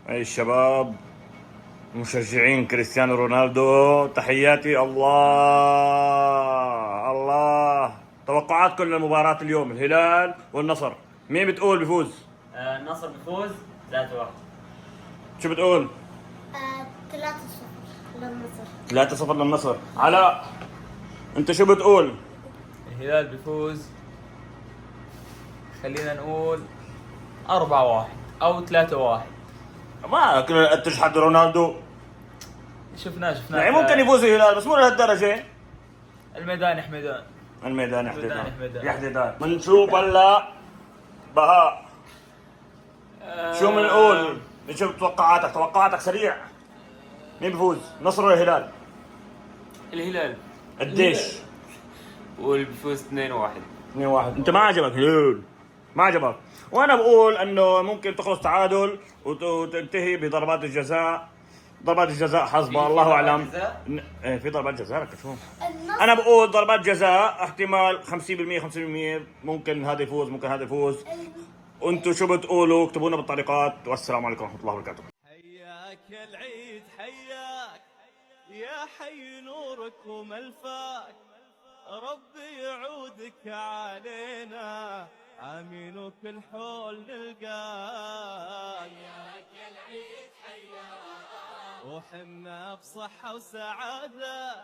أي الشباب مشجعين كريستيانو رونالدو، تحياتي. الله الله، توقعاتكم للمباراة اليوم، الهلال والنصر، مين بتقول بيفوز؟ النصر بيفوز 3-1. شو بتقول؟ 3-0 للنصر. 3-0 للنصر. علاء، انت شو بتقول؟ الهلال بيفوز، خلينا نقول 4-1 أو 3-1. ما تجحد رونالدو. شفناه يعني ممكن يفوز الهلال بس مو لهالدرجة. الميدان حميدان. الميدان الميدان يحتدان حميدان. يحتدان. بنشوف هلا بهاء، شو بنقول؟ شو توقعاتك سريع. مين بيفوز، نصر ولا الهلال؟ الهلال. قديش؟ واللي بيفوز 2-1. 2-1. انت ما عجبك الهلال، ما عجبك. وانا بقول انه ممكن تخلص تعادل وتنتهي بضربات الجزاء. ضربات الجزاء حسب الله ضربات اعلم. جزاء؟ في ضربات جزاء، لك شو. النصر انا بقول ضربات جزاء، احتمال 50% 50%، ممكن هذا يفوز ممكن هذا يفوز. وانتم شو بتقولوا؟ اكتبوا لنا بالتعليقات، والسلام عليكم ورحمه الله وبركاته. حياك العيد حياك يا حي نورك وملفاك، ربي يعودك علينا امين وكل حول نلقاك. حياك العيد حياك وحنا بصحة وسعادة.